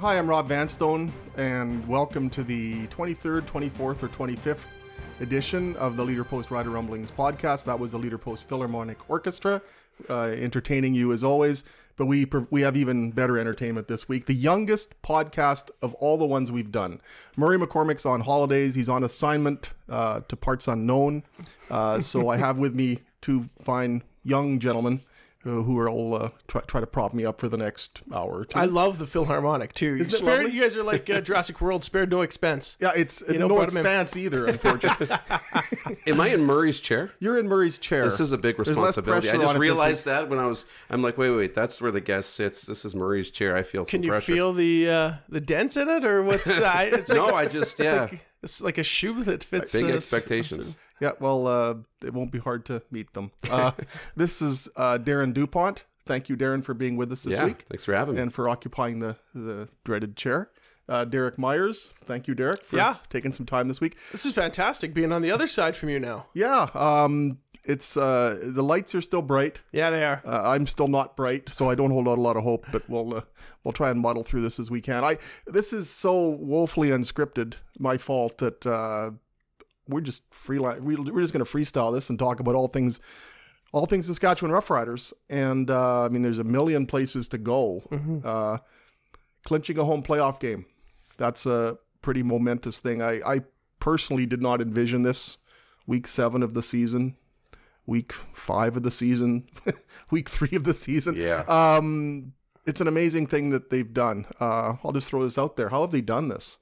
Hi, I'm Rob Vanstone, and welcome to the 23rd, 24th, or 25th edition of the Leader Post Rider Rumblings podcast. That was the Leader Post Philharmonic Orchestra, entertaining you as always. But we have even better entertainment this week. The youngest podcast of all the ones we've done. Murray McCormick's on holidays. He's on assignment to parts unknown. So I have with me two fine young gentlemen who are all try to prop me up for the next hour or two. I love the Philharmonic too. You guys are like Jurassic World, spared no expense. Yeah, it's no expense either, unfortunately. Am I in Murray's chair? You're in Murray's chair. This is a big responsibility. I just realized that when I'm like, wait, that's where the guest sits. This is Murray's chair. I feel some pressure. Can you feel the dents in it, or what's that? It's like, it's like a shoe that fits. Big expectations. Yeah, well, it won't be hard to meet them. This is Darren DuPont. Thank you, Darren, for being with us this week. Thanks for having me. And for occupying the dreaded chair. Derek Myers. Thank you, Derek, for taking some time this week. This is fantastic, being on the other side from you now. Yeah, it's the lights are still bright. Yeah, they are. I'm still not bright, so I don't hold out a lot of hope, but we'll try and muddle through this as we can. This is so woefully unscripted, my fault, that we're just we're just going to freestyle this and talk about all things Saskatchewan-roughriders. And I mean, there's a million places to go. Mm-hmm. Clinching a home playoff game, that's a pretty momentous thing. I personally did not envision this. Week 7 of the season, week 5 of the season, week 3 of the season. Yeah. It's an amazing thing that they've done. I'll just throw this out there. How have they done this?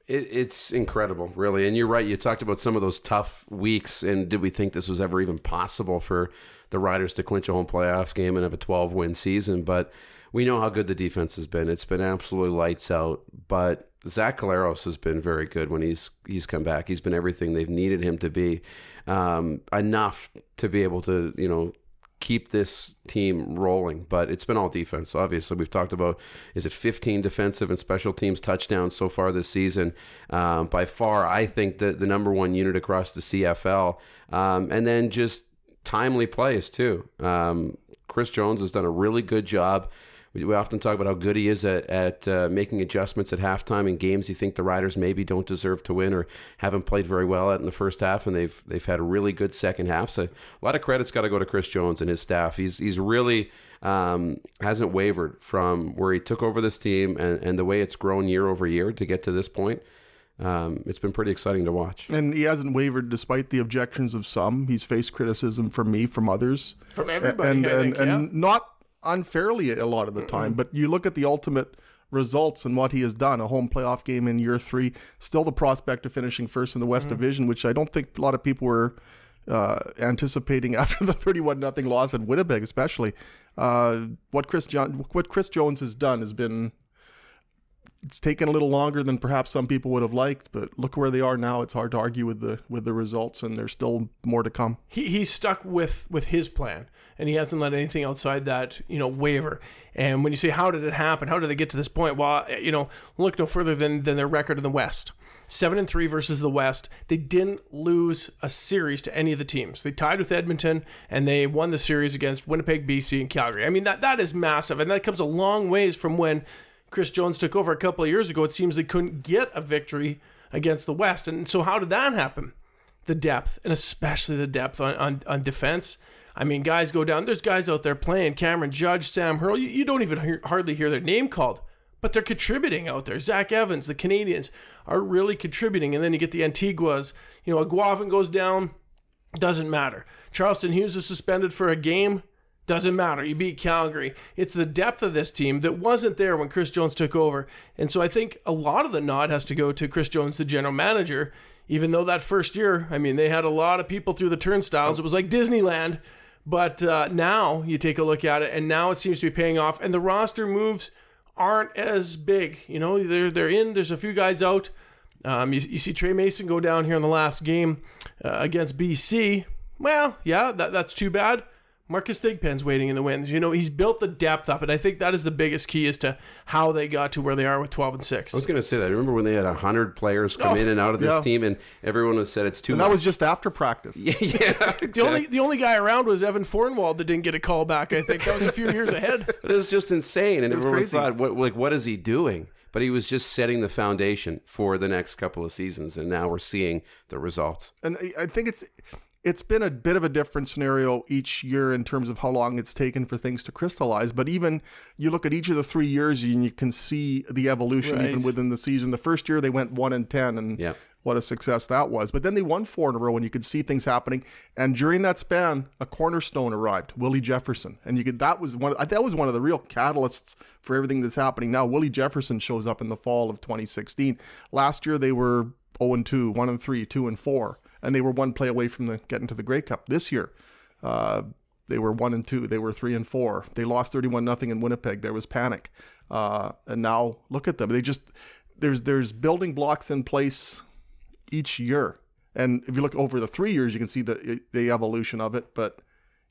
It's incredible, really. And you're right. You talked about some of those tough weeks, and did we think this was ever even possible for the Riders to clinch a home playoff game and have a 12-win season? But we know how good the defense has been. It's been absolutely lights out. But Zach Collaros has been very good when he's come back. He's been everything they've needed him to be, enough to be able to, keep this team rolling. But it's been all defense. Obviously, we've talked about, is it 15 defensive and special teams touchdowns so far this season? By far, I think the number one unit across the CFL. And then just timely plays too. Chris Jones has done a really good job. We often talk about how good he is at making adjustments at halftime in games you think the Riders maybe don't deserve to win or haven't played very well at in the first half, and they've had a really good second half. So a lot of credit's got to go to Chris Jones and his staff. He's really hasn't wavered from where he took over this team and the way it's grown year over year to get to this point. It's been pretty exciting to watch. And he hasn't wavered despite the objections of some. He's faced criticism from me, from others. From everybody, and not unfairly a lot of the time, but you look at the ultimate results and what he has done, a home playoff game in year 3, still the prospect of finishing first in the West Division, which I don't think a lot of people were anticipating after the 31-0 loss at Winnipeg, especially. What Chris Jones has done has been, it's taken a little longer than perhaps some people would have liked, but look where they are now. It's hard to argue with the results, and there's still more to come. He's stuck with his plan, and he hasn't let anything outside that waver. And when you say, how did it happen? How did they get to this point? Well, look no further than their record in the West. 7-3 versus the West. They didn't lose a series to any of the teams. They tied with Edmonton, and they won the series against Winnipeg, BC, and Calgary. I mean, that is massive, and that comes a long ways from when Chris Jones took over a couple of years ago. It seems they couldn't get a victory against the West. And so how did that happen? The depth, and especially the depth on defense. I mean, guys go down. There's guys out there playing. Cameron Judge, Sam Hurl. You don't even hardly hear their name called, but they're contributing out there. Zach Evans, the Canadians, are really contributing. And then you get the Antiguas. Aguavin goes down. Doesn't matter. Charleston Hughes is suspended for a game. Doesn't matter. You beat Calgary. It's the depth of this team that wasn't there when Chris Jones took over. And so I think a lot of the nod has to go to Chris Jones, the general manager, even though that first year, I mean, they had a lot of people through the turnstiles. It was like Disneyland. But now you take a look at it, and now it seems to be paying off. And the roster moves aren't as big. They're in. There's a few guys out. You see Trey Mason go down here in the last game against BC. Well, yeah, that's too bad. Marcus Thigpen's waiting in the wings. You know, he's built the depth up, and I think that is the biggest key as to how they got to where they are with 12-6. I was going to say that. I remember when they had 100 players come in and out of this team, and everyone said it's too much. That was just after practice. Yeah, exactly. The only guy around was Evan Fornwald that didn't get a call back. I think that was a few years ahead. It was just insane, and everyone crazy. thought, what is he doing? But he was just setting the foundation for the next couple of seasons, and now we're seeing the results. And I think it's been a bit of a different scenario each year in terms of how long it's taken for things to crystallize. But even you look at each of the 3 years and you can see the evolution even within the season. The first year they went 1-10 and what a success that was. But then they won 4 in a row and you could see things happening. And during that span, a cornerstone arrived, Willie Jefferson. And that was one of the real catalysts for everything that's happening now. Willie Jefferson shows up in the fall of 2016. Last year they were 0-2, 1-3, 2-4. And they were one play away from getting to the Grey Cup. This year, they were 1-2. They were 3-4. They lost 31-0 in Winnipeg. There was panic, and now look at them. There's building blocks in place each year. And if you look over the 3 years, you can see the evolution of it. But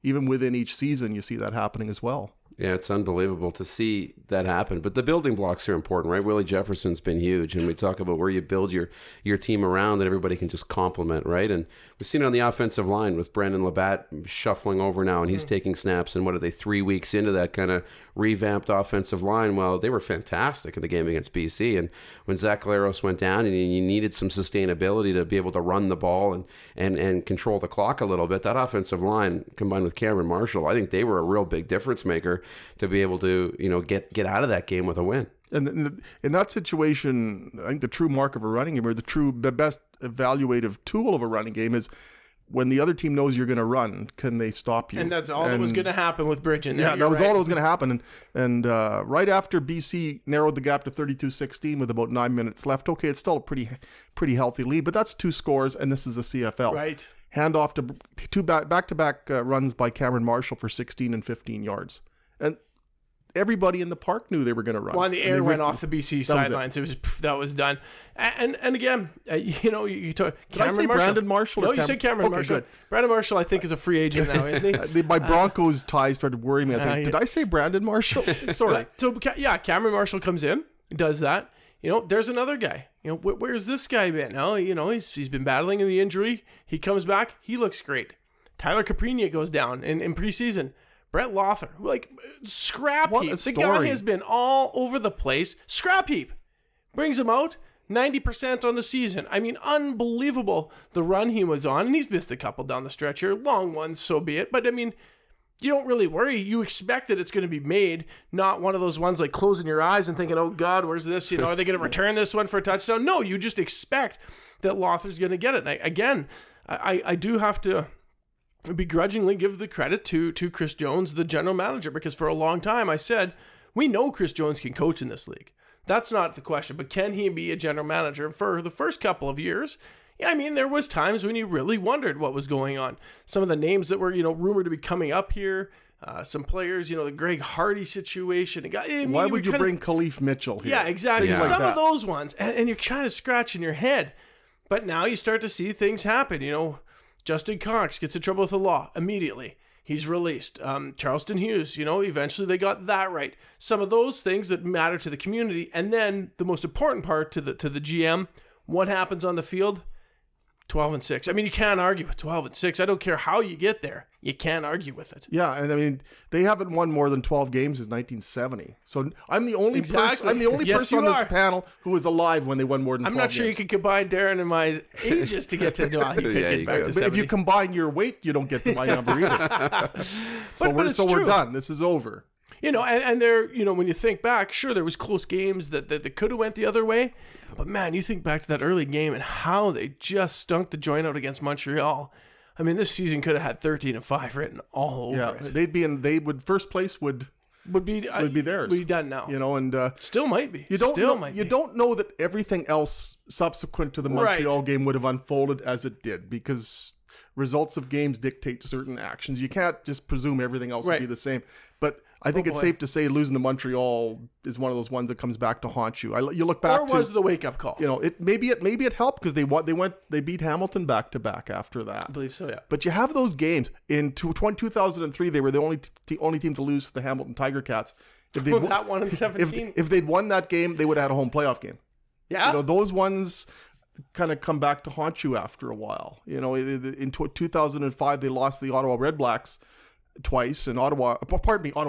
even within each season, you see that happening as well. Yeah, it's unbelievable to see that happen. But the building blocks are important, right? Willie Jefferson's been huge. And we talk about where you build your team around that everybody can just complement, right? And we've seen it on the offensive line with Brandon Labatt shuffling over now, and he's taking snaps. And what are they, 3 weeks into that kind of revamped offensive line? Well, they were fantastic in the game against BC. And when Zach Collaros went down and you needed some sustainability to be able to run the ball and control the clock a little bit, that offensive line combined with Cameron Marshall, I think they were a real big difference maker to be able to, get out of that game with a win. And in that situation, I think the true mark of a running game, or the best evaluative tool of a running game, is when the other team knows you're going to run, can they stop you? And that's all that was going to happen with Bridgen. Yeah, that was all that was going to happen. And right after BC narrowed the gap to 32-16 with about 9 minutes left, okay, it's still a pretty healthy lead, but that's 2 scores, and this is the CFL. Right. Hand off to two back-to-back runs by Cameron Marshall for 16 and 15 yards. And everybody in the park knew they were going to run. Well, and the air went off the BC sidelines. That was done. And again, you talk. Did I say Brandon Marshall? No, you said Cameron Marshall. Good. Brandon Marshall, I think, is a free agent now, isn't he? My Broncos ties started worrying me. I think, did I say Brandon Marshall? Sorry. So yeah, Cameron Marshall comes in, does that. There's another guy. Where's this guy been? No, he's been battling in the injury. He comes back. He looks great. Tyler Caprina goes down in preseason. Brett Lothar, scrap heap. The guy has been all over the place. Scrap heap. Brings him out, 90% on the season. I mean, unbelievable the run he was on. And he's missed a couple down the stretch here. Long ones, so be it. But, I mean, you don't really worry. You expect that it's going to be made, not one of those ones like closing your eyes and thinking, oh, God, where's this? Are they going to return this one for a touchdown? No, you just expect that Lothar's going to get it. And I do have to begrudgingly give the credit to Chris Jones, the general manager, because for a long time I said, we know Chris Jones can coach in this league. That's not the question, but can he be a general manager? For the first couple of years, there was times when you really wondered what was going on. Some of the names that were, rumored to be coming up here, some players, the Greg Hardy situation. Why would you bring Khalif Mitchell here? Yeah, exactly. Some of those ones, and you're kind of scratching your head. But now you start to see things happen, Justin Cox gets in trouble with the law immediately. He's released. Charleston Hughes, eventually they got that right. Some of those things that matter to the community. And then the most important part to the GM, what happens on the field? 12-6. I mean, you can't argue with 12-6. I don't care how you get there. You can't argue with it. Yeah, and they haven't won more than 12 games since 1970. So I'm the only person. I'm the only person on this panel who was alive when they won more than 12 I'm not sure games. You could combine Darren and my ages to get to. No, you could get back to 70. But if you combine your weight, you don't get to my number either. We're done. This is over. And there, when you think back, sure, there was close games that could have went the other way. But, man, you think back to that early game and how they just stunk the joint out against Montreal. I mean, this season could have had 13-5 written all over it. First place would be theirs. Would be done now. And still might be. You don't know that everything else subsequent to the Montreal game would have unfolded as it did, because results of games dictate certain actions. You can't just presume everything else will be the same. But I think it's safe to say losing to Montreal is one of those ones that comes back to haunt you. You look back or was the wake-up call? Maybe it helped because they beat Hamilton back to back after that. I believe so, yeah. But you have those games in 2003. They were the only team to lose to the Hamilton Tiger Cats. If they that one in 17. If they'd won that game, they would have had a home playoff game. Yeah, those ones kind of come back to haunt you after a while. In 2005, they lost the Ottawa Redblacks twice, and Ottawa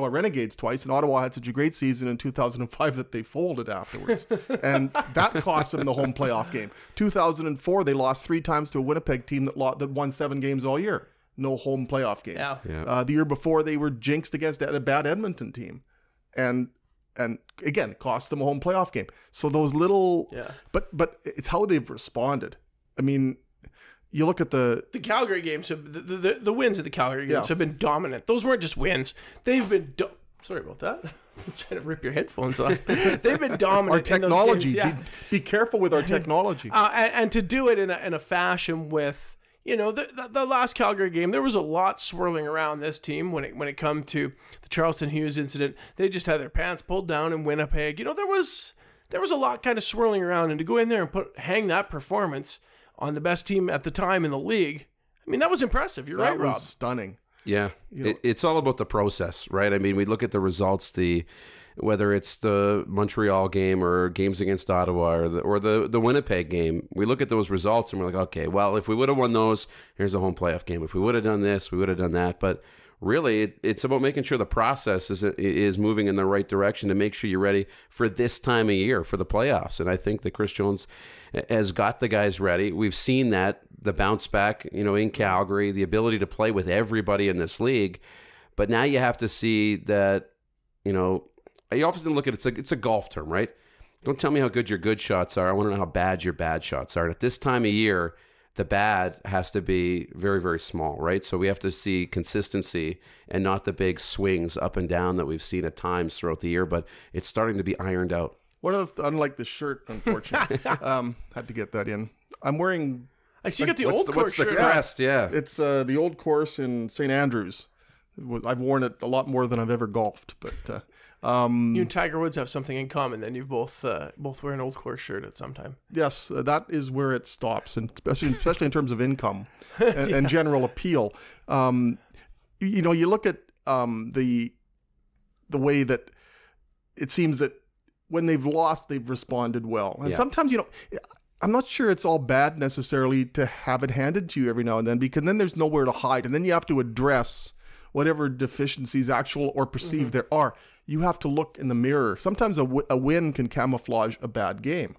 Renegades twice, and Ottawa had such a great season in 2005 that they folded afterwards, and that cost them the home playoff game. 2004, they lost 3 times to a Winnipeg team that won 7 games all year. No home playoff game. Yeah. The year before, they were jinxed against a bad Edmonton team, and again, it cost them a home playoff game. So those little, but it's how they've responded. I mean, you look at the Calgary games. The wins at the Calgary games have been dominant. Those weren't just wins; they've been. Sorry about that. I'm trying to rip your headphones off. They've been dominant. Our technology. In those games, be careful with our technology. And to do it in a fashion with. The last Calgary game, there was a lot swirling around this team when it come to the Charleston Hughes incident. They just had their pants pulled down in Winnipeg. There was a lot kind of swirling around, and to go in there and hang that performance on the best team at the time in the league, I mean, that was impressive. You're right, Rob. That was stunning. Yeah, it's all about the process, right? I mean, we look at the results, whether it's the Montreal game or games against Ottawa or the Winnipeg game, we look at those results and we're like, okay, well, if we would have won those, here's a home playoff game. If we would have done this, we would have done that. But really, it's about making sure the process is moving in the right direction to make sure you're ready for this time of year for the playoffs. And I think that Chris Jones has got the guys ready. We've seen that, the bounce back, in Calgary, the ability to play with everybody in this league. But now you have to see that, you often look at it's a golf term, right? Don't tell me how good your good shots are. I want to know how bad your bad shots are. And at this time of year, the bad has to be very, very small, right? So we have to see consistency and not the big swings up and down that we've seen at times throughout the year, but it's starting to be ironed out. Unlike the shirt, unfortunately. Had to get that in. I'm wearing... I see you got the old course shirt. What's the crest? Yeah. It's the old course in St. Andrews. I've worn it a lot more than I've ever golfed, but... you and Tiger Woods have something in common. Then you've both wear an old course shirt at some time. Yes, that is where it stops, and especially in terms of income and general appeal. You look at the way that it seems that when they've lost, they've responded well, and sometimes I'm not sure it's all bad necessarily to have it handed to you every now and then, because then there's nowhere to hide, and then you have to address whatever deficiencies, actual or perceived, there are. You have to look in the mirror. Sometimes a win can camouflage a bad game.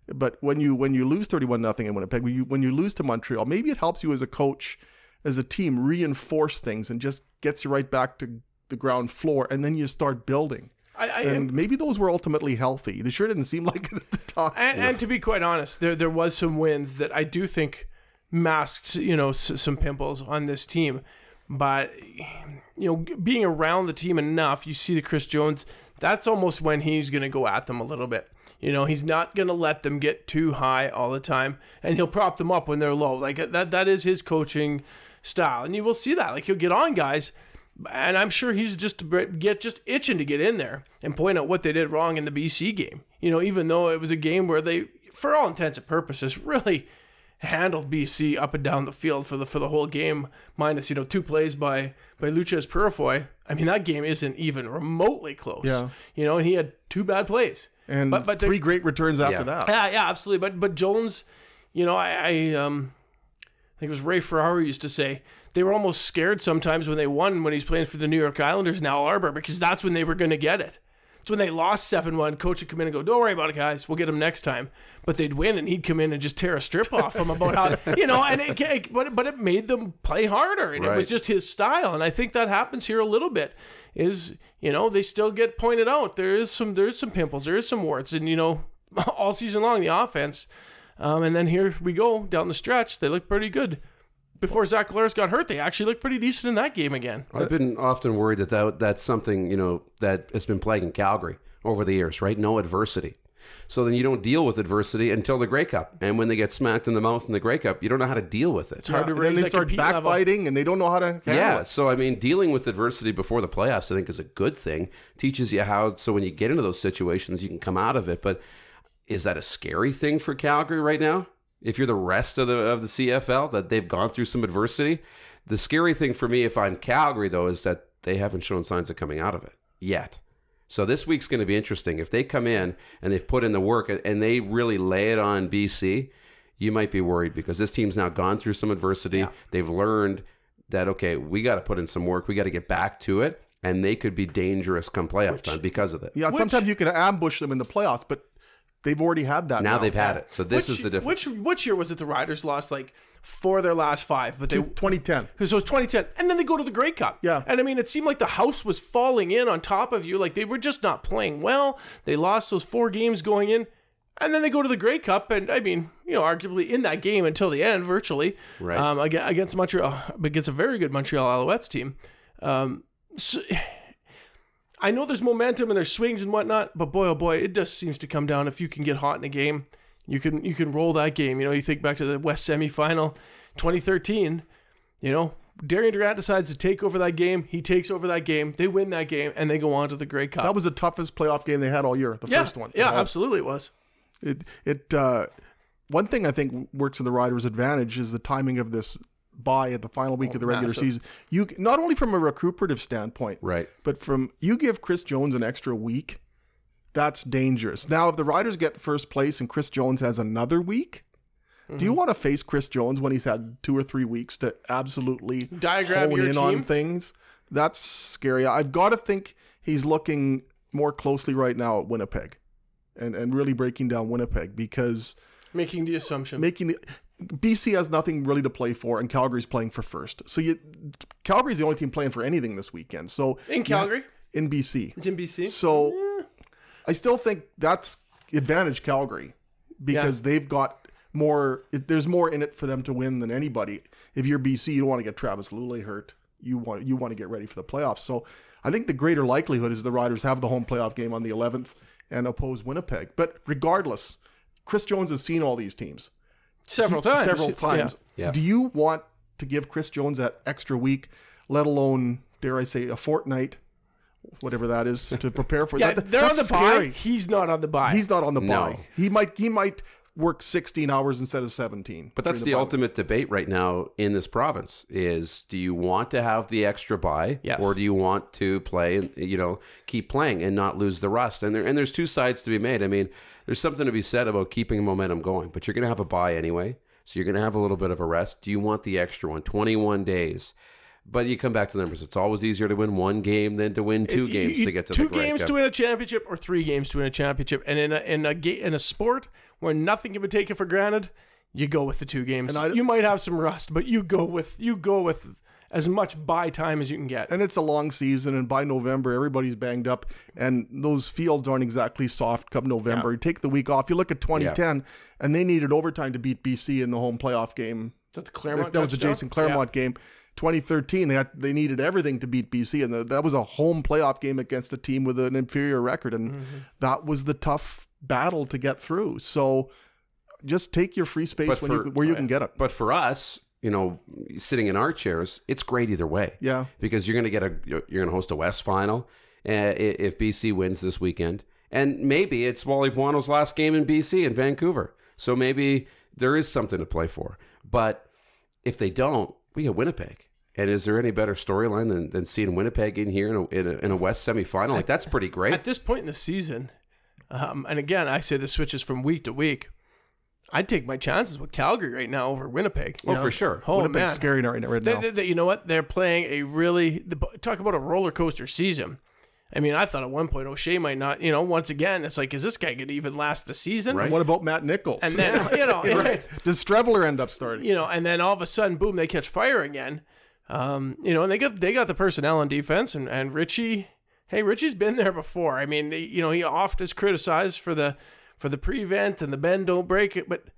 But when you lose 31-0 in Winnipeg, when you lose to Montreal, maybe it helps you as a coach, as a team, reinforce things and just gets you right back to the ground floor, and then you start building. And maybe those were ultimately healthy. They sure didn't seem like it at the time. And to be quite honest, there was some wins that I do think masked, some pimples on this team. But, being around the team enough, you see the Chris Jones, that's almost when he's going to go at them a little bit. He's not going to let them get too high all the time, and he'll prop them up when they're low. Like that is his coaching style. And you will see that. Like, he'll get on guys, and I'm sure he's just itching to get in there and point out what they did wrong in the BC game. Even though it was a game where they, for all intents and purposes, really handled BC up and down the field for the whole game, minus 2 plays by Lucas Purifoy. I mean, that game isn't even remotely close. Yeah. And he had 2 bad plays and but 3 great returns after that. Yeah, absolutely. But Jones, I think it was Ray Ferrari used to say they were almost scared sometimes when they won when he's playing for the New York Islanders in Al Arbor, because that's when they were going to get it. It's when they lost 7-1, coach would come in and go, "Don't worry about it, guys. We'll get them next time." But they'd win, and he'd come in and just tear a strip off them about how, and but it made them play harder, and It was just his style. And I think that happens here a little bit. They still get pointed out. There's some pimples, there is some warts, and all season long the offense, and then here we go down the stretch. They look pretty good. Before Zach Collaros got hurt, they actually looked pretty decent in that game again. I've been often worried that's something, that has been plaguing Calgary over the years, right? No adversity. So then you don't deal with adversity until the Grey Cup. And when they get smacked in the mouth in the Grey Cup, you don't know how to deal with it. It's hard to And raise then they that start compete level. backbiting, and they don't know how to handle it. So I mean, dealing with adversity before the playoffs, I think, is a good thing. Teaches you how, so when you get into those situations, you can come out of it. But is that a scary thing for Calgary right now? If you're the rest of the CFL, that they've gone through some adversity? The scary thing for me, if I'm Calgary, though, is that they haven't shown signs of coming out of it yet. So this week's going to be interesting. If they come in and they've put in the work and they really lay it on BC, you might be worried because this team's now gone through some adversity. Yeah. They've learned that, okay, we got to put in some work. We got to get back to it. And they could be dangerous come playoff time because of it. Yeah, sometimes you can ambush them in the playoffs, but they've already had that. Now they've had it. So this is the difference. Which year was it the Riders lost like 4 of their last 5? But 2010. So it was 2010. And then they go to the Grey Cup. Yeah. And I mean, it seemed like the house was falling in on top of you. Like they were just not playing well. They lost those 4 games going in. And then they go to the Grey Cup. And I mean, arguably in that game until the end, virtually. Right. Against Montreal, against a very good Montreal Alouettes team. So I know there's momentum and there's swings and whatnot, but boy, oh boy, it just seems to come down. If you can get hot in a game, you can roll that game. You think back to the West semifinal, 2013. Darian Durant decides to take over that game. He takes over that game. They win that game, and they go on to the Grey Cup. That was the toughest playoff game they had all year. The first one. Yeah, absolutely, it was. One thing I think works in the Riders' advantage is the timing of this bye at the final week of the regular season. You not only from a recuperative standpoint, right, but from you give Chris Jones an extra week, that's dangerous. Now, if the Riders get first place and Chris Jones has another week, do you want to face Chris Jones when he's had 2 or 3 weeks to absolutely diagram hone your in team on things? That's scary. I've got to think he's looking more closely right now at Winnipeg, and really breaking down Winnipeg because making the assumption BC has nothing really to play for, and Calgary's playing for first. So Calgary's the only team playing for anything this weekend. So in Calgary, in BC, it's in BC. So I still think that's advantage Calgary because they've got more. There's more in it for them to win than anybody. If you're BC, you don't want to get Travis Lulay hurt. You want to get ready for the playoffs. So I think the greater likelihood is the Riders have the home playoff game on the 11th and oppose Winnipeg. But regardless, Chris Jones has seen all these teams. Several times. Yeah. Do you want to give Chris Jones that extra week, let alone, dare I say, a fortnight, whatever that is, to prepare for that? They're on the scary. bye. He's not on the bye. He's not on the No. bye. He might work 16 hours instead of 17. But that's the ultimate debate right now in this province is, do you want to have the extra bye, or do you want to play and keep playing and not lose the rust? And there's 2 sides to be made. I mean, there's something to be said about keeping momentum going, but you're going to have a bye anyway, so you're going to have a little bit of a rest. Do you want the extra one? 21 days. But you come back to the numbers. It's always easier to win 1 game than to win 2 games to get to the Grey Cup. 2 games to win a championship or 3 games to win a championship. And in a sport where nothing can be taken for granted, you go with the 2 games. And you might have some rust, but you go with as much bye time as you can get. And it's a long season, and by November, everybody's banged up, and those fields aren't exactly soft come November. You take the week off. You look at 2010, and they needed overtime to beat BC in the home playoff game. Is that the Claremont That was the Jason Claremont game. 2013, they needed everything to beat BC, and that was a home playoff game against a team with an inferior record, and that was the tough battle to get through. So just take your free space where you can get it. But for us, sitting in our chairs, it's great either way. Yeah, because you're going to host a West final if BC wins this weekend, and maybe it's Wally Buono's last game in BC in Vancouver. So maybe there is something to play for. But if they don't, we get Winnipeg. And is there any better storyline than seeing Winnipeg in here in a West semifinal? Like, that's pretty great. At this point in the season, and again, I say this switches from week to week, I'd take my chances with Calgary right now over Winnipeg. For sure. Oh, Winnipeg's man. scary right now. You know what? They're playing talk about a roller coaster season. I mean, I thought at one point O'Shea might not, once again, it's like, is this guy going to even last the season? Right. What about Matt Nichols? And then, does Streveler end up starting? And then all of a sudden, boom, they catch fire again. And they got the personnel on defense, and Richie. Hey, Richie's been there before. I mean, he oft is criticized for the prevent and the bend don't break it, but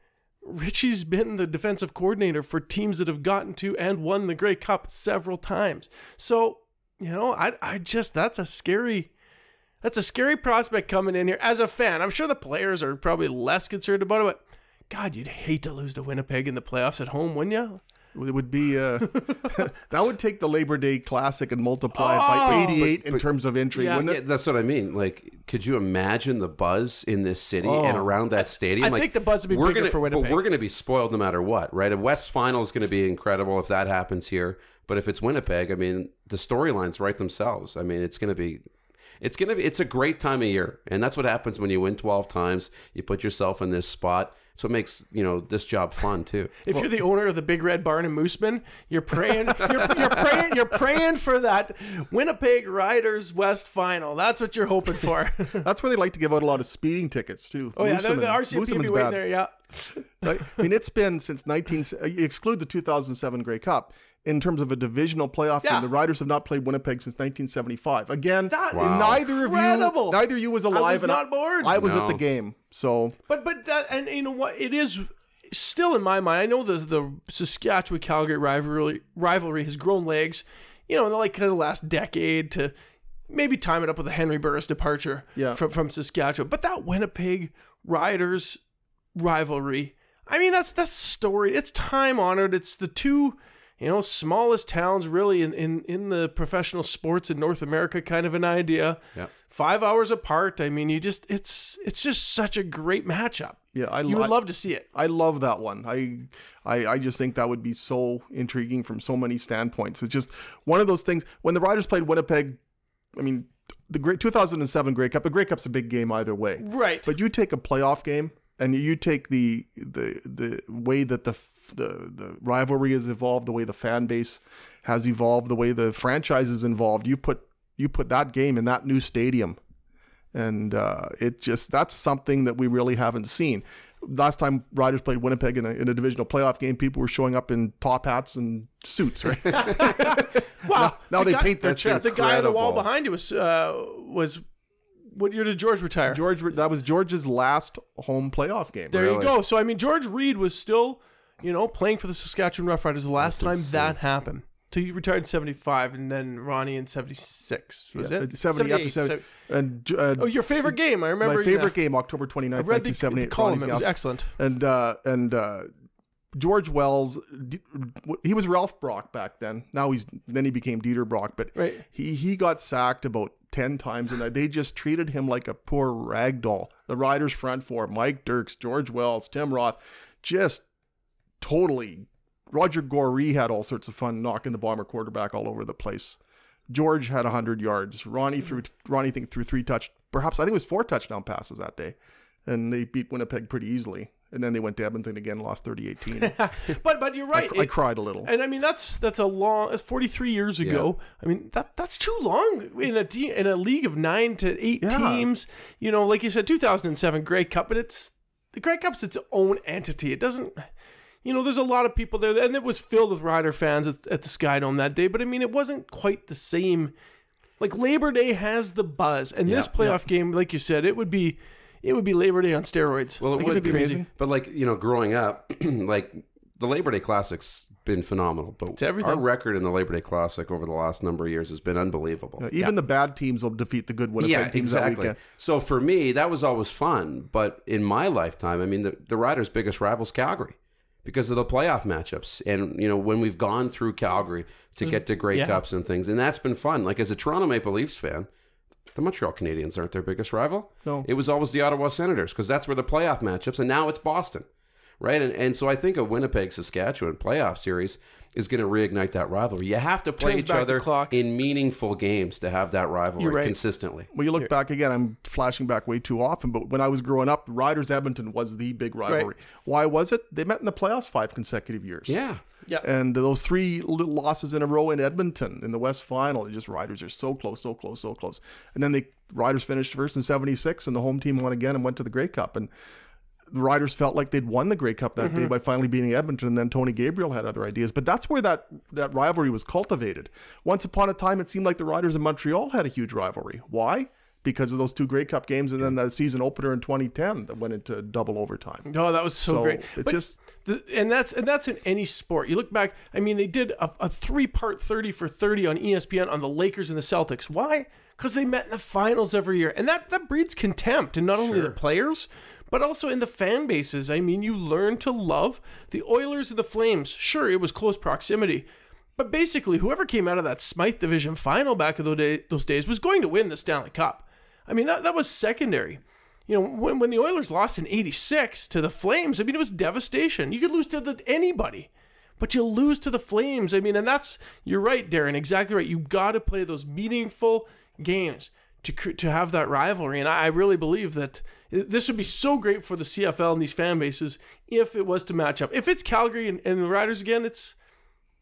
Richie's been the defensive coordinator for teams that have gotten to and won the Grey Cup several times. So, that's a scary. That's a scary prospect coming in here as a fan. I'm sure the players are probably less concerned about it, but God, you'd hate to lose to Winnipeg in the playoffs at home, wouldn't you? It would be that would take the Labor Day Classic and multiply it by 88 in terms of entry, wouldn't it? That's what I mean. Like, could you imagine the buzz in this city and around that stadium? I think the buzz would be bigger for Winnipeg. But we're going to be spoiled no matter what, right? A West Final is going to be incredible if that happens here. But if it's Winnipeg, I mean, the storylines write themselves. I mean, it's a great time of year, and that's what happens when you win 12 times. You put yourself in this spot. So it makes, this job fun too. If you're the owner of the Big Red Barn in Mooseman, you're praying you're praying for that Winnipeg Riders West Final. That's what you're hoping for. That's where they like to give out a lot of speeding tickets too. Oh yeah, the RCMP be waiting there, yeah. I mean, it's been since exclude the 2007 Grey Cup. In terms of a divisional playoff game, the Riders have not played Winnipeg since 1975. Again, neither of you was alive. I was not bored. I was at the game. So, but that, and you know what? It is still in my mind. I know the Saskatchewan-Calgary rivalry has grown legs, in the kind of last decade to maybe time it up with the Henry Burris departure from Saskatchewan. But that Winnipeg Riders rivalry, I mean, that's storied. It's time honored. It's the two, smallest towns really in the professional sports in North America, kind of an idea. Yeah. 5 hours apart. I mean, it's just such a great matchup. Yeah, you would love to see it. I love that one. I just think that would be so intriguing from so many standpoints. It's just one of those things. When the Riders played Winnipeg, I mean, the 2007 Grey Cup. The Grey Cup's a big game either way. Right. But you take a playoff game. And you take the way that the rivalry has evolved, the way the fan base has evolved, the way the franchise is involved. You put that game in that new stadium, and that's something that we really haven't seen. Last time Riders played Winnipeg in a divisional playoff game, people were showing up in top hats and suits, right? Well, now they paint their chest. The guy on the wall behind you was. What year did George retire? That was George's last home playoff game. There you go. So, I mean, George Reed was still, playing for the Saskatchewan-Roughriders the last time that happened. So he retired in 75, and then Ronnie in 76. Was it? 70 after 70. And, your favorite game. I remember. My favorite game, October 29th, 1978. The column. It was excellent. And George Wells, he was Ralph Brock back then. Then he became Dieter Brock, but he got sacked about 10 times, and they just treated him like a poor rag doll. The Riders front four, Mike Dirks, George Wells, Tim Roth, just totally. Roger Goree had all sorts of fun knocking the Bomber quarterback all over the place. George had 100 yards. Ronnie threw 3 perhaps I think it was 4 touchdown passes that day, and they beat Winnipeg pretty easily. And then they went to Edmonton again, lost 30-18. but you're right. I cried a little. And I mean, that's 43 years ago. Yeah. I mean, that's too long in a league of 9 to 8 teams. Like you said, 2007 Grey Cup, but the Grey Cup's its own entity. It doesn't. There's a lot of people there, and it was filled with Rider fans at the Skydome that day. But I mean, it wasn't quite the same. Like Labor Day has the buzz, and this playoff game, like you said, it would be Labor Day on steroids. Well, it would be amazing. But growing up, the Labor Day Classic's been phenomenal. But our record in the Labor Day Classic over the last number of years has been unbelievable. Even the bad teams will defeat the good Winnipeg teams that weekend. So for me, that was always fun. But in my lifetime, I mean, the Riders' biggest rival's Calgary because of the playoff matchups. And, when we've gone through Calgary to get to Grey Cups and things. And that's been fun. Like, as a Toronto Maple Leafs fan, the Montreal Canadiens aren't their biggest rival. No. It was always the Ottawa Senators because that's where the playoff matchups, and now it's Boston, right? And so I think a Winnipeg-Saskatchewan playoff series is going to reignite that rivalry. You have to play each other in meaningful games to have that rivalry consistently. Well, you look back again, I'm flashing back way too often, but when I was growing up, Riders-Edmonton was the big rivalry. Right. Why was it? They met in the playoffs 5 consecutive years. Yeah. Yeah. And those 3 losses in a row in Edmonton in the West Final, Riders are so close, so close, so close. And then the Riders finished first in 76, and the home team won again and went to the Grey Cup. And the Riders felt like they'd won the Grey Cup that day by finally beating Edmonton, and then Tony Gabriel had other ideas. But that's where that rivalry was cultivated. Once upon a time, it seemed like the Riders in Montreal had a huge rivalry. Why? because of those 2 Grey Cup games, and then the season opener in 2010 that went into double overtime. Oh, that was so great. It's and that's in any sport. You look back, I mean, they did a 3-part 30 for 30 on ESPN on the Lakers and the Celtics. Why? Because they met in the finals every year. And that breeds contempt in not only the players, but also in the fan bases. I mean, you learn to love the Oilers and the Flames. Sure, it was close proximity. But basically, whoever came out of that Smythe Division final back in those days was going to win the Stanley Cup. I mean, that was secondary. You know, when the Oilers lost in 86 to the Flames, I mean, it was devastation. You could lose to anybody, but you lose to the Flames. I mean, and you're right, Darren, exactly right. You got to play those meaningful games to have that rivalry. And I really believe that this would be so great for the CFL and these fan bases if it was to match up. If it's Calgary and the Riders again, it's,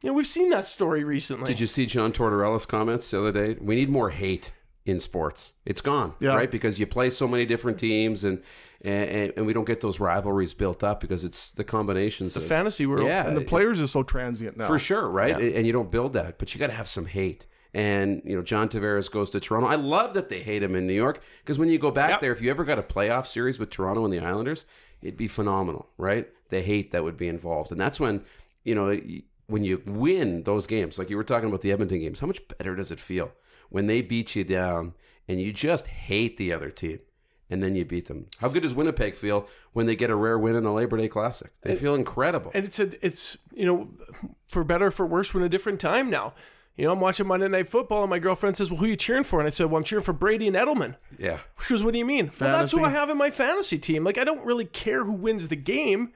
you know, we've seen that story recently. Did you see John Tortorella's comments the other day? We need more hate in sports. It's gone, right? Because you play so many different teams and we don't get those rivalries built up because it's the combinations. It's the fantasy world. Yeah, and the players are so transient now. For sure, right? Yeah. And you don't build that, but you got to have some hate. And, you know, John Tavares goes to Toronto. I love that they hate him in New York because when you go back there, if you ever got a playoff series with Toronto and the Islanders, it'd be phenomenal, right? The hate that would be involved. And that's when, you know, when you win those games, like you were talking about the Edmonton games, how much better does it feel when they beat you down and you just hate the other team and then you beat them? How good does Winnipeg feel when they get a rare win in the Labor Day Classic? They feel incredible. And it's you know, for better or for worse, we're in a different time now. You know, I'm watching Monday Night Football and my girlfriend says, well, who are you cheering for? And I said, well, I'm cheering for Brady and Edelman. Yeah. She goes, what do you mean? Fantasy. Well, that's who I have in my fantasy team. Like, I don't really care who wins the game.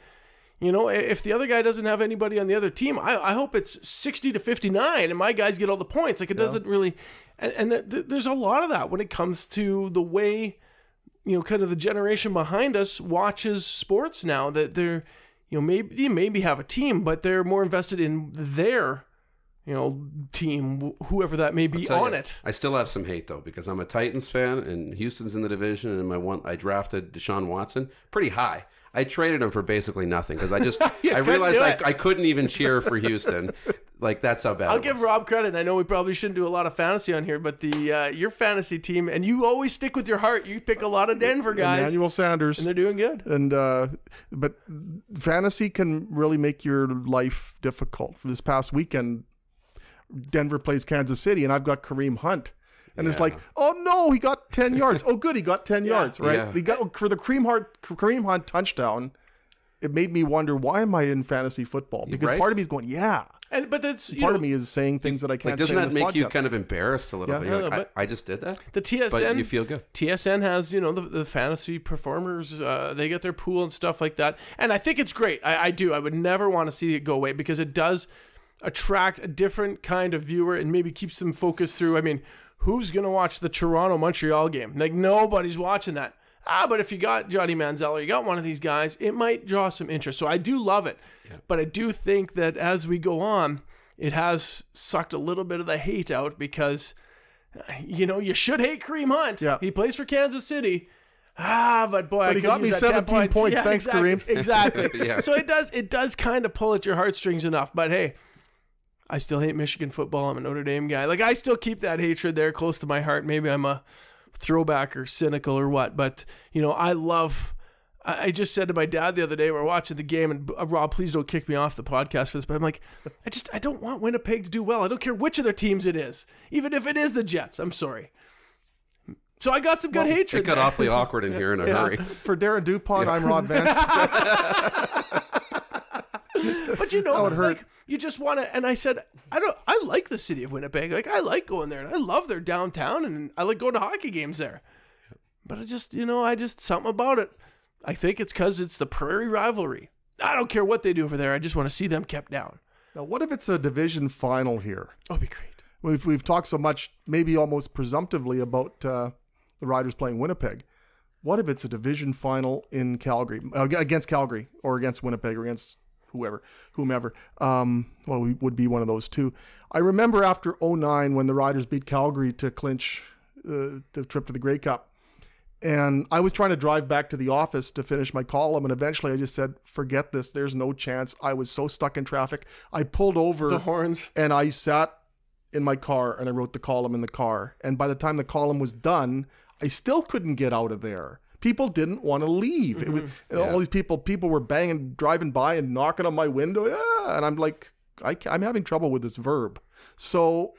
You know, if the other guy doesn't have anybody on the other team, I hope it's 60-59 and my guys get all the points. Like, it doesn't really... And there's a lot of that when it comes to the way, you know, kind of the generation behind us watches sports now, that they're, you know, maybe have a team, but they're more invested in their, you know, team, whoever that may be on it. I still have some hate though, because I'm a Titans fan and Houston's in the division, and I drafted Deshaun Watson pretty high. I traded him for basically nothing because I realized I couldn't even cheer for Houston. Like, that's how bad I'll give Rob credit. I know we probably shouldn't do a lot of fantasy on here, but your fantasy team, and you always stick with your heart. You pick a lot of Denver guys. Emmanuel Sanders. And they're doing good. And but fantasy can really make your life difficult. For this past weekend, Denver plays Kansas City, and I've got Kareem Hunt. And it's like, oh no, he got 10 yards. Oh good, he got 10 yards, right? Yeah. He got for the Kareem Hunt touchdown. It made me wonder, why am I in fantasy football? Because part of me is going, but that's part of me is saying things that I can't. Like, doesn't say that make you kind of embarrassed a little bit? You're like, I just did that. The TSN, but you feel good. TSN has, you know, the fantasy performers. They get their pool and stuff like that, and I think it's great. I do. I would never want to see it go away because it does attract a different kind of viewer and maybe keeps them focused through. I mean, who's going to watch the Toronto-Montreal game? Like, nobody's watching that. But if you got Johnny Manziel or you got one of these guys, it might draw some interest. So I do love it. Yeah. But I do think that as we go on, it has sucked a little bit of the hate out because, you know, you should hate Kareem Hunt. Yeah. He plays for Kansas City. But boy, I he got me 17 points. Yeah, thanks, exactly, Kareem. Exactly. Yeah. So it does kind of pull at your heartstrings enough. But hey, I still hate Michigan football. I'm a Notre Dame guy. Like, I still keep that hatred there close to my heart. Maybe I'm a throwback or cynical or what, but you know, I just said to my dad the other day, we're watching the game, and Rob, please don't kick me off the podcast for this, but I'm like, I don't want Winnipeg to do well. I don't care which of their teams it is, even if it is the Jets. I'm sorry. So I got some good hatred. It got awfully awkward in here in a hurry. For Darren DuPont, I'm Rob Vance. But you know, like, you just want to, and I said, I like the city of Winnipeg. Like, I like going there, and I love their downtown, and I like going to hockey games there. But I just something about it. I think it's because it's the Prairie rivalry. I don't care what they do over there. I just want to see them kept down. Now, what if it's a division final here? Oh, it'd be great. We've talked so much, maybe almost presumptively, about the Riders playing Winnipeg. What if it's a division final in Calgary, against Calgary, or against Winnipeg, or against whomever. We would be one of those two. I remember after 2009 when the Riders beat Calgary to clinch the trip to the Grey Cup, and I was trying to drive back to the office to finish my column, and eventually I just said, forget this, there's no chance. I was so stuck in traffic. I pulled over the horns, and I sat in my car and I wrote the column in the car, and by the time the column was done, I still couldn't get out of there. People didn't want to leave. It was, all these people were driving by and knocking on my window. Yeah. And I'm like, I'm having trouble with this verb. So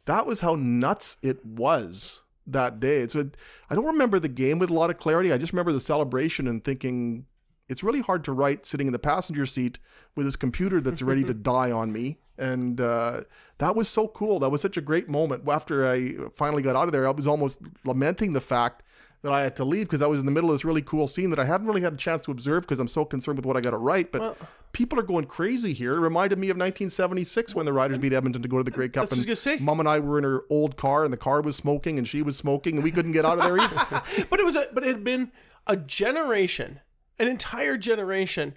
that was how nuts it was that day. So I don't remember the game with a lot of clarity. I just remember the celebration and thinking, it's really hard to write sitting in the passenger seat with this computer that's ready to die on me. And that was so cool. That was such a great moment. After I finally got out of there, I was almost lamenting the fact that I had to leave because I was in the middle of this really cool scene that I hadn't really had a chance to observe because I'm so concerned with what I got to write. But people are going crazy here. It reminded me of 1976 when the Riders beat Edmonton to go to the Grey Cup. That's what I was gonna say. Mom and I were in her old car, and the car was smoking, and she was smoking, and we couldn't get out of there either. But it had been a generation, an entire generation,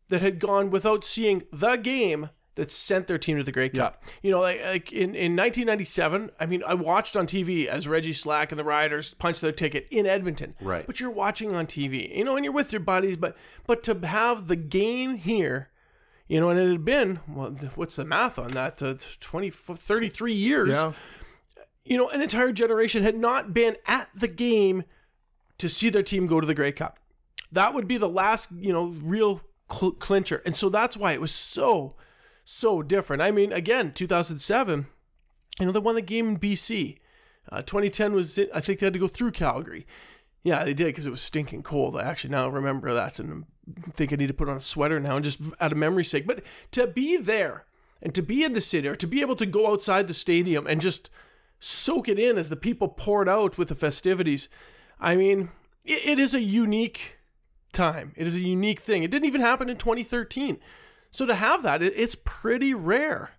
that had gone without seeing the game that sent their team to the Grey Cup. You know, like in 1997, I mean, I watched on TV as Reggie Slack and the Riders punched their ticket in Edmonton. Right. But you're watching on TV, you know, and you're with your buddies, but to have the game here, you know, and it had been, well, what's the math on that? 33 years. Yeah. You know, an entire generation had not been at the game to see their team go to the Grey Cup. That would be the last, you know, real clincher. And so that's why it was so different. I mean, again, 2007, you know, they won the game in BC. 2010 was, I think they had to go through Calgary. Yeah, they did because it was stinking cold. I actually now remember that and I think I need to put on a sweater now and just out of memory's sake. But to be there and to be in the city or to be able to go outside the stadium and just soak it in as the people poured out with the festivities, I mean, it is a unique time. It is a unique thing. It didn't even happen in 2013. So to have that, it's pretty rare,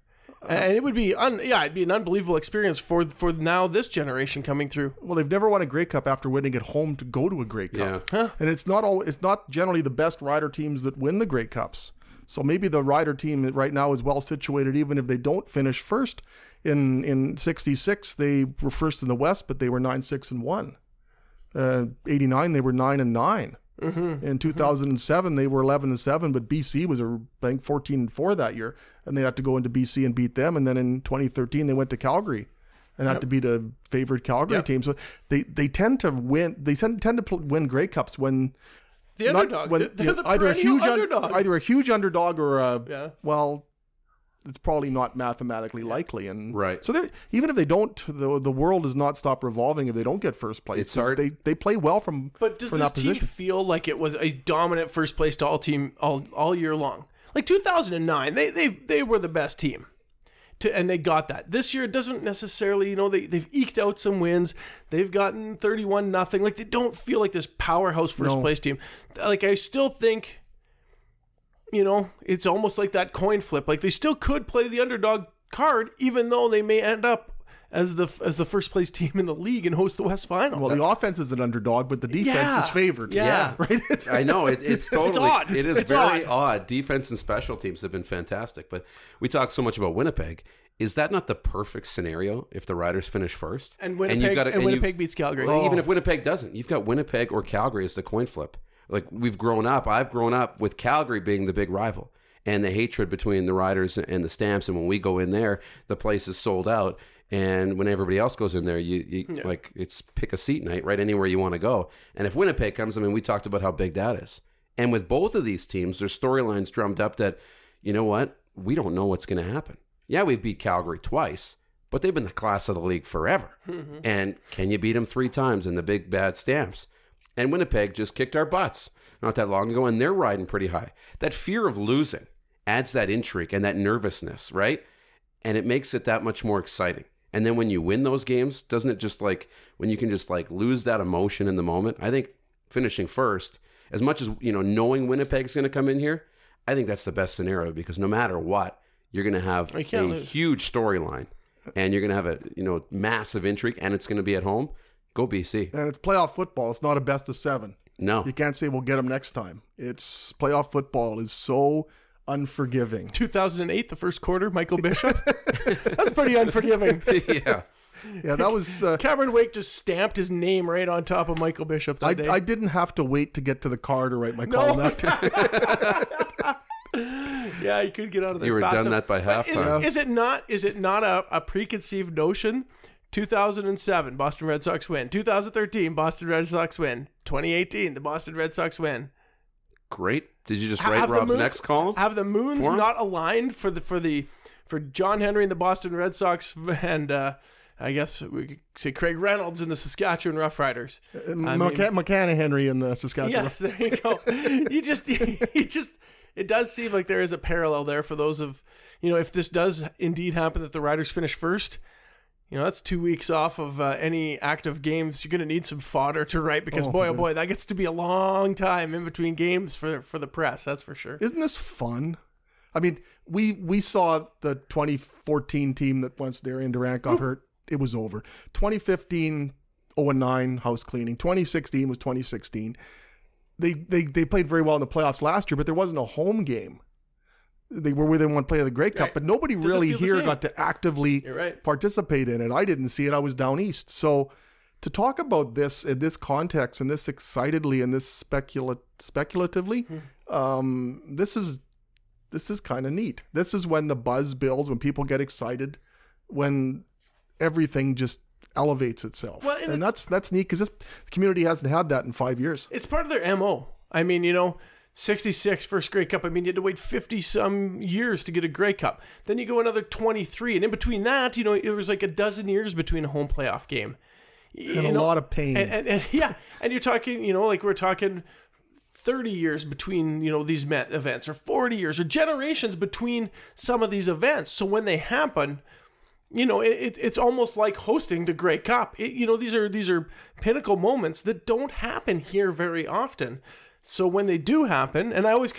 and it would be, it'd be an unbelievable experience for now this generation coming through. Well, they've never won a Grey Cup after winning at home to go to a Grey Cup, Yeah. and it's not generally the best Rider teams that win the Grey Cups. So maybe the Rider team right now is well situated, even if they don't finish first. In '66, they were first in the West, but they were 9-6-1. '89, they were 9-9. In 2007, they were 11-7, but BC was, I think, 14-4 that year, and they had to go into BC and beat them. And then in 2013, they went to Calgary and had to beat a favored Calgary team. So they tend to win. They tend to win Grey Cups when the underdog. They're the either a huge underdog. Either a huge underdog or well, it's probably not mathematically likely. And right. So even if they don't, the world does not stop revolving if they don't get first place. It's hard. They play well from But does from this that team position. feel like it was a dominant first place to all team all year long? Like 2009, they were the best team. And they got that. This year, it doesn't necessarily, you know, they've eked out some wins. They've gotten 31-0. Like, they don't feel like this powerhouse first place team. Like, I still think, you know, it's almost like that coin flip. Like, they still could play the underdog card, even though they may end up as the first place team in the league and host the West Final. Well, the offense is an underdog, but the defense is favored. Yeah. Right? I know it's totally It's odd. It is It's very odd. Defense and special teams have been fantastic, but we talk so much about Winnipeg. Is that not the perfect scenario if the Riders finish first? And Winnipeg beats Calgary. Well, even if Winnipeg doesn't, you've got Winnipeg or Calgary as the coin flip. Like, I've grown up with Calgary being the big rival and the hatred between the Riders and the Stamps. And when we go in there, the place is sold out. And when everybody else goes in there, like, it's pick a seat night, right? Anywhere you want to go. And if Winnipeg comes, I mean, we talked about how big that is. And with both of these teams, there's storylines drummed up that, you know what? We don't know what's going to happen. Yeah, we beat Calgary twice, but they've been the class of the league forever. Mm-hmm. And can you beat them 3 times in the big bad Stamps? And Winnipeg just kicked our butts not that long ago, and they're riding pretty high. That fear of losing adds that intrigue and that nervousness, right? And it makes it that much more exciting. And then when you win those games, doesn't it just, like, when you can just, like, lose that emotion in the moment? I think finishing first, as much as, you know, knowing Winnipeg's going to come in here, I think that's the best scenario, because no matter what, you're going to have a huge storyline, and you're going to have a, you know, massive intrigue, and it's going to be at home. Go BC. And it's playoff football. It's not a best of 7. No. You can't say we'll get them next time. It's playoff football is so unforgiving. 2008, the first quarter, Michael Bishop. That's pretty unforgiving. Yeah. Yeah, that was... Cameron Wake just stamped his name right on top of Michael Bishop that day. I didn't have to wait to get to the car to write my column that time. Yeah, you could get out of there. You were fast done enough. that by halftime. Is it not a preconceived notion 2007, Boston Red Sox win. 2013, Boston Red Sox win. 2018, the Boston Red Sox win. Great. Did you just write Rob's next column? Have the moons not aligned for John Henry and the Boston Red Sox, and I guess we could say Craig Reynolds and the Saskatchewan-roughriders. McCann Henry and the Saskatchewan. Yes, there you go. It does seem like there is a parallel there for those of, if this does indeed happen that the Riders finish first, that's 2 weeks off of any active games. You're going to need some fodder to write because, boy, that gets to be a long time in between games for the press. That's for sure. Isn't this fun? I mean, we saw the 2014 team that once Darian Durant got hurt, it was over. 2015, 0-9 house cleaning. 2016 was 2016. They played very well in the playoffs last year, but there wasn't a home game. They were where they won play of the Grey Cup, but nobody really here got to actively participate in it. I didn't see it. I was down east. So to talk about this in this context and this excitedly and this speculatively, this is kind of neat. This is when the buzz builds, when people get excited, when everything just elevates itself. Well, and that's neat because this community hasn't had that in 5 years. It's part of their MO. I mean, 66 first Grey Cup. I mean, you had to wait 50-some years to get a Grey Cup. Then you go another 23. And in between that, it was like a dozen years between a home playoff game. And a lot of pain. And you're talking, like we're talking 30 years between, these events, or 40 years, or generations between some of these events. So when they happen, it's almost like hosting the Grey Cup. These are pinnacle moments that don't happen here very often. So when they do happen, and I always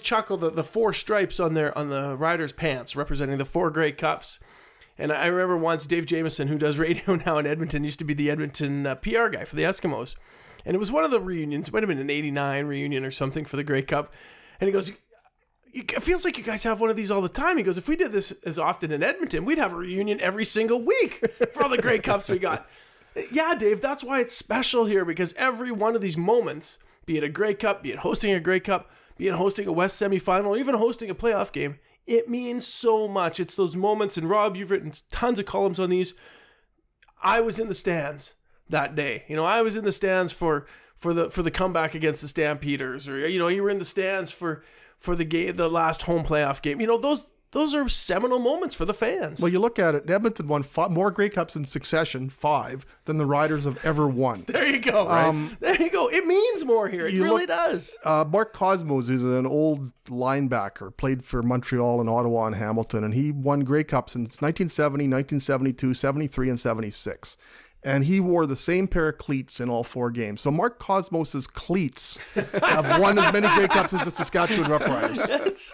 chuckle the four stripes on the Riders' pants representing the 4 Grey Cups. And I remember once Dave Jameson, who does radio now in Edmonton, used to be the Edmonton PR guy for the Eskimos. And it was one of the reunions. It might have been an 89 reunion or something for the Grey Cup. And he goes, it feels like you guys have one of these all the time. He goes, if we did this as often in Edmonton, we'd have a reunion every single week for all the Grey Cups we got. Yeah, Dave, that's why it's special here, because every one of these moments, be it a Grey Cup, be it hosting a Grey Cup, be it hosting a West semifinal, or even hosting a playoff game, it means so much. It's those moments, and Rob, you've written tons of columns on these. I was in the stands that day. I was in the stands for the comeback against the Stampeders, or you were in the stands for the last home playoff game. Those are seminal moments for the fans. Well, you look at it, Edmonton won more Grey Cups in succession, 5, than the Riders have ever won. There you go. Right? There you go. It means more here. It really does. Mark Cosmos is an old linebacker, played for Montreal and Ottawa and Hamilton, and he won Grey Cups in 1970, 1972, 73, and 76. And he wore the same pair of cleats in all 4 games. So Mark Cosmos's cleats have won as many Grey Cups as the Saskatchewan-roughriders.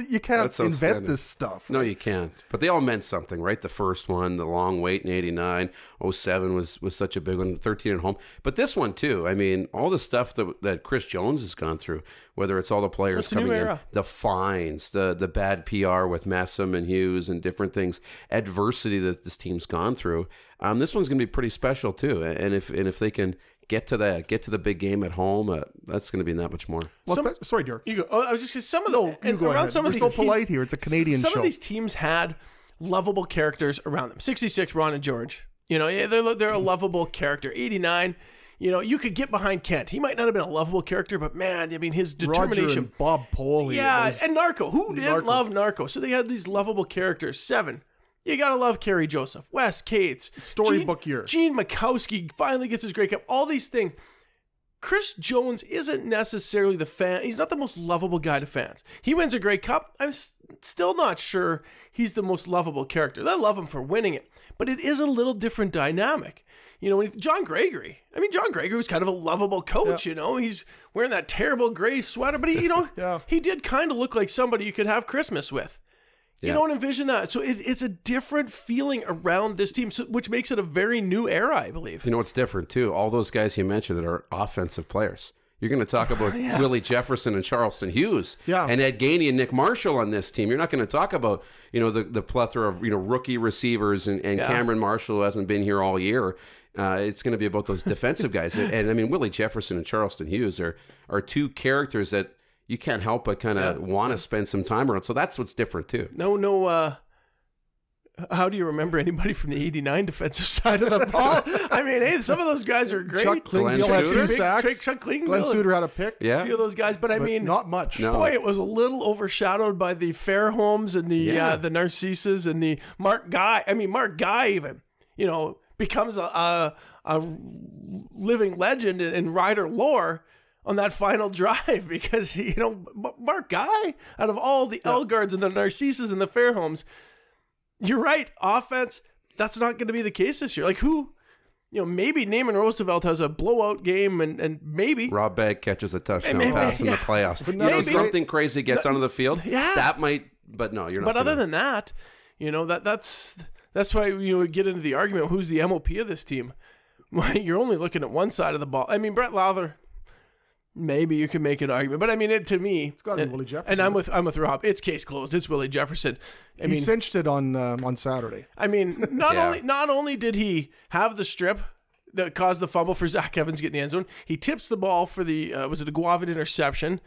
You can't invent this stuff. No, you can't. But they all meant something, right? The first one, the long wait in 89, 07 was such a big one, 13 at home. But this one too. I mean, all the stuff that Chris Jones has gone through, whether it's all the players coming in, the fines, the bad PR with Messam and Hughes and different things, adversity that this team's gone through. This one's going to be pretty special too, and if they can get to the big game at home, that's going to be that much more. Well, sorry, Derek. You go. I was just some of the you go around. We're so polite here. It's a Canadian show. Some of these teams had lovable characters around them. 66, Ron and George. They're a lovable character. 89. You could get behind Kent. He might not have been a lovable character, but man, I mean, his determination. Roger and Bob Pole. Yeah, and Narco. Who didn't love Narco? So they had these lovable characters. 7. You gotta love Kerry Joseph, Wes Cates, storybook year. Gene Mikowski finally gets his Grey Cup. All these things. Chris Jones isn't necessarily the fan. He's not the most lovable guy to fans. He wins a Grey Cup. I'm still not sure he's the most lovable character. They love him for winning it, but it is a little different dynamic. John Gregory. I mean, John Gregory was kind of a lovable coach. Yeah. He's wearing that terrible gray sweater, but he, he did kind of look like somebody you could have Christmas with. You don't envision that. So it's a different feeling around this team, which makes it a very new era, I believe. What's different, too? All those guys you mentioned that are offensive players. You're going to talk about Willie Jefferson and Charleston Hughes and Ed Gainey and Nick Marshall on this team. You're not going to talk about, the plethora of, rookie receivers and Cameron Marshall, who hasn't been here all year. It's going to be about those defensive guys. And I mean, Willie Jefferson and Charleston Hughes are two characters that you can't help but kind of want to spend some time around. So that's what's different too. No How do you remember anybody from the 89 defensive side of the ball? I mean, hey, some of those guys are great. Chuck Klingbeil had 2 sacks. Chuck Klingbeil. Glenn Suter had a pick. Yeah. A few of those guys, but I mean, not much. No. Boy, it was a little overshadowed by the Fairholms and the Narcissus and the Mark Guy. I mean, Mark Guy even, becomes a living legend in Rider lore on that final drive because, Mark Guy, out of all the Elgards and the Narcissus and the Fairholms, you're right. Offense, that's not going to be the case this year. Like who, maybe Naaman Roosevelt has a blowout game and maybe Rob Bagg catches a touchdown pass in the playoffs. But something crazy gets onto the field. Yeah. That might, but no, you're not. But other than that, that's why we get into the argument, who's the MOP of this team? Well, you're only looking at one side of the ball. I mean, Brett Lowther, maybe you can make an argument, but I mean, to me, it's got to be Willie Jefferson. And I'm with Rob. It's case closed. It's Willie Jefferson. He cinched it on Saturday. I mean, not only did he have the strip that caused the fumble for Zach Evans getting the end zone, he tips the ball for the was it a Guavin interception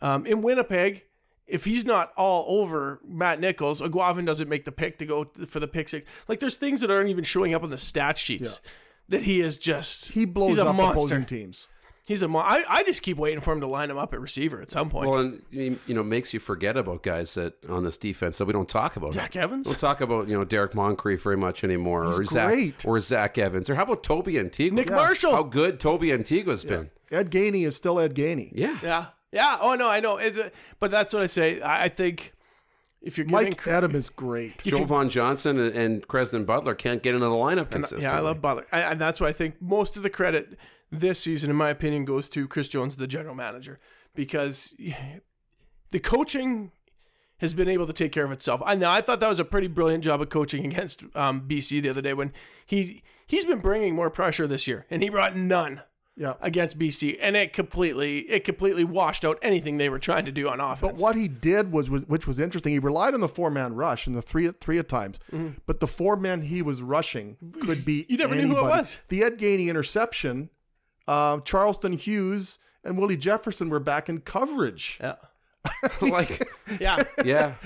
in Winnipeg. If he's not all over Matt Nichols, Aguavin doesn't make the pick to go for the pick six. Like there's things that aren't even showing up on the stat sheets that he is just. He blows up opposing teams. He's I just keep waiting for him to line him up at receiver at some point. Well, and makes you forget about guys that on this defense that we don't talk about. Zach Evans. We don't talk about Derek Moncrief very much anymore, He's great. Zach Evans, or how about Toby Antigua? Nick Marshall. How good Toby Antigua's been. Ed Gainey is still Ed Gainey. Yeah. Oh no, I know. But that's what I say. I think if you're giving Mike Edom is great. Jovan Johnson and Creston Butler can't get into the lineup consistently. Yeah, I love Butler, and that's why I think most of the credit this season, in my opinion, goes to Chris Jones, the general manager, because the coaching has been able to take care of itself. I thought that was a pretty brilliant job of coaching against BC the other day when he's been bringing more pressure this year, and he brought none against BC, and it completely washed out anything they were trying to do on offense. But what he did was which was interesting, he relied on the 4-man rush and the three at times. Mm-hmm. But the 4-man he was rushing could be you never anybody. knew who it was. The Ed Gainey interception. Charleston Hughes and Willie Jefferson were back in coverage. Yeah.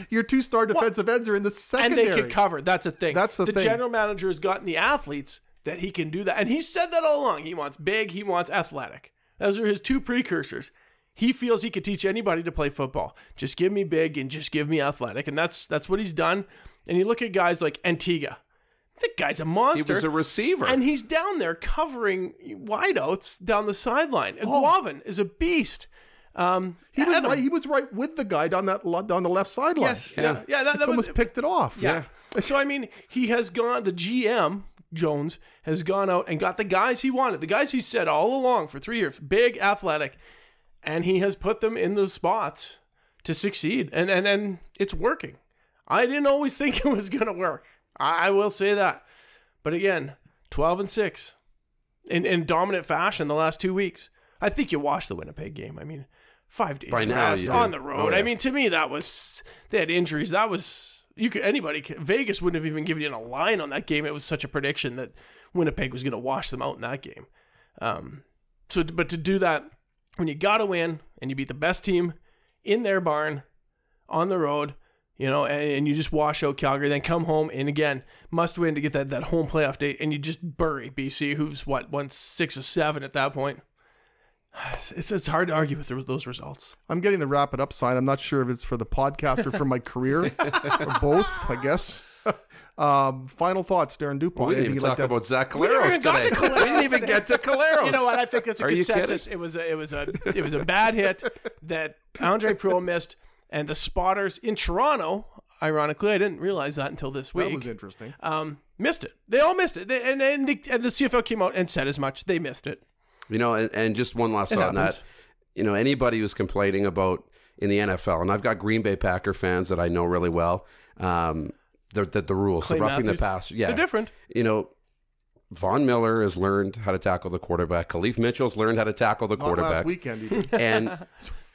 Your 2-star defensive ends are in the secondary. And they can cover. That's the thing. That's the thing. General manager has gotten the athletes that he can do that. And he said that all along. He wants big, he wants athletic. Those are his 2 precursors. He feels he could teach anybody to play football. Just give me big and just give me athletic. And that's what he's done. And you look at guys like Antigua. That guy's a monster. He was a receiver. And he's down there covering wideouts down the sideline. Guavin is a beast. He was right with the guy down the left sideline. Yes. Yeah. That almost picked it off. Yeah. So, I mean, he has gone, the GM, Jones, has gone out and got the guys he wanted. The guys he said all along for 3 years. Big, athletic. And he has put them in those spots to succeed. And it's working. I didn't always think it was going to work. I will say that. But again, 12-6 in dominant fashion the last 2 weeks. I think you watched the Winnipeg game. I mean, 5 days rest on the road. I mean, to me, that was, they had injuries. That was, Vegas wouldn't have even given you a line on that game. It was such a prediction that Winnipeg was going to wash them out in that game. But to do that, when you got to win and you beat the best team in their barn on the road, and you just wash out Calgary, then come home and again must win to get that home playoff date, and you just bury BC, who's won 6 of 7 at that point. It's hard to argue with those results. I'm getting the wrap it up sign. I'm not sure if it's for the podcast or for my career or both, I guess. Final thoughts, Darren Dupont. Well, we didn't even talk about Zach Caleros today. We didn't even get to Caleros. You know what? I think that's a consensus. It was a bad hit that Andre Proulx missed. And the spotters in Toronto, ironically, I didn't realize that until this week. That was interesting. Missed it. They all missed it. And the CFL came out and said as much. They missed it. And just one last thought on that. Anybody who's complaining about in the NFL, and I've got Green Bay Packer fans that I know really well, the rules, Clay the roughing Matthews. the passer. Yeah. They're different. Von Miller has learned how to tackle the quarterback. Khalif Mitchell's learned how to tackle the quarterback. Not last weekend, even. And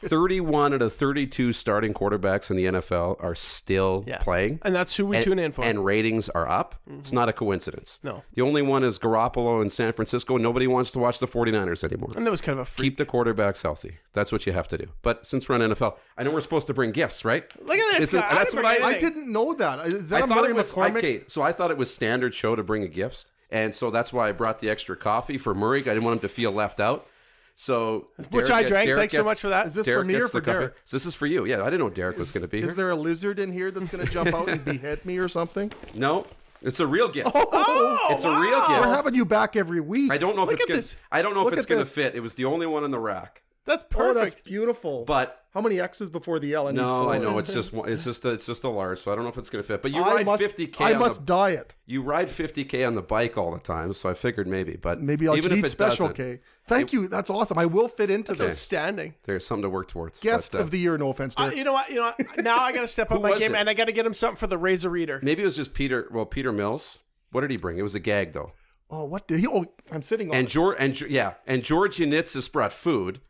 31 out of 32 starting quarterbacks in the NFL are still playing. And that's who we tune in for. And ratings are up. It's not a coincidence. No. The only one is Garoppolo in San Francisco. Nobody wants to watch the 49ers anymore. And that was kind of a freak. Keep the quarterbacks healthy. That's what you have to do. But since we're on NFL, I know we're supposed to bring gifts, right? Look at this guy. That's what I didn't know that. Is that I a thought Murray it was McCormick? okay. So I thought it was standard show to bring a gift. And so that's why I brought the extra coffee for Murray. I didn't want him to feel left out. So which I drank. Thanks so much for that. Is this for me or for Derek? So this is for you. Yeah, I didn't know Derek was going to be here. Is there a lizard in here that's going to jump out and behead me or something? No, it's a real gift. It's a real gift. We're having you back every week. I don't know if Look it's at going. this. I don't know if Look it's at going to this. fit. It was the only one in the rack. That's Oh, perfect. that's beautiful. But how many X's before the L? no, I know it's just a large, so I don't know if it's going to fit. But you ride 50K. I must diet. You ride 50K on the bike all the time, so I figured maybe. But Maybe I'll even if eat it special doesn't, K. Thank you. That's awesome. I will fit into this. Outstanding. there's something to work towards. Guest But, of the year. No offense, Derek. You know what? Now I got to step up my was game, it? and I got to get him something for the Razor Reader. maybe it was just Peter. Well, Peter Mills. What did he bring? It was a gag though. Oh, what did he? Oh, I'm sitting on. And George Yanitsis brought food,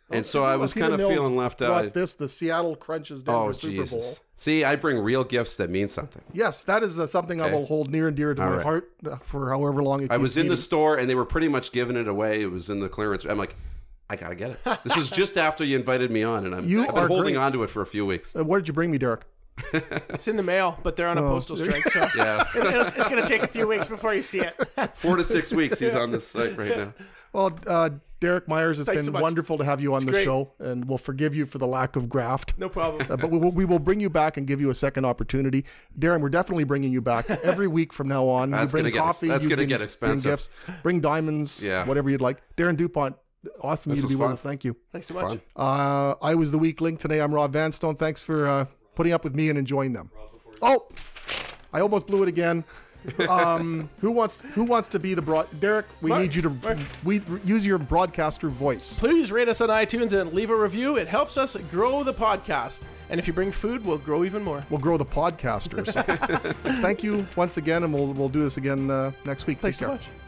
and so I was Peter kind of Mills feeling left brought out. this, the Seattle Crunches Denver Oh Super Bowl. Jesus! See, I bring real gifts that mean something. Yes, that is something I Okay. will hold near and dear to my right. heart for however long it I keeps was in the beating. store, and they were pretty much giving it away. It was in the clearance. I'm like, I gotta get it. This was just after you invited me on, and I've been are holding great. on to it for a few weeks. What did you bring me, Derek? It's in the mail, but they're on a postal strike, so Yeah, it's going to take a few weeks before you see it. 4 to 6 weeks he's on this site right now. Well, Derek Myers, it's Thanks so been much. wonderful to have you on the great. show, and we'll forgive you for the lack of graft. No problem. But we will bring you back and give you a second opportunity. Darren, we're definitely bringing you back every week from now on. That's you bring gonna get- coffee. that's you gonna bring- get expensive. Bring gifts. Bring diamonds. Yeah. Whatever you'd like. Darren DuPont, awesome This you to was be with fun. us. Thank you. Thanks so much. Fun. I was the weak link today. I'm Rob Vanstone. Thanks for putting up with me and enjoying them. Oh, I almost blew it again. Who wants to be the Derek? We need you to use your broadcaster voice. Please rate us on iTunes and leave a review. It helps us grow the podcast. And if you bring food, we'll grow even more. We'll grow the podcasters. Thank you once again, and we'll do this again next week. Thanks Take so care. much.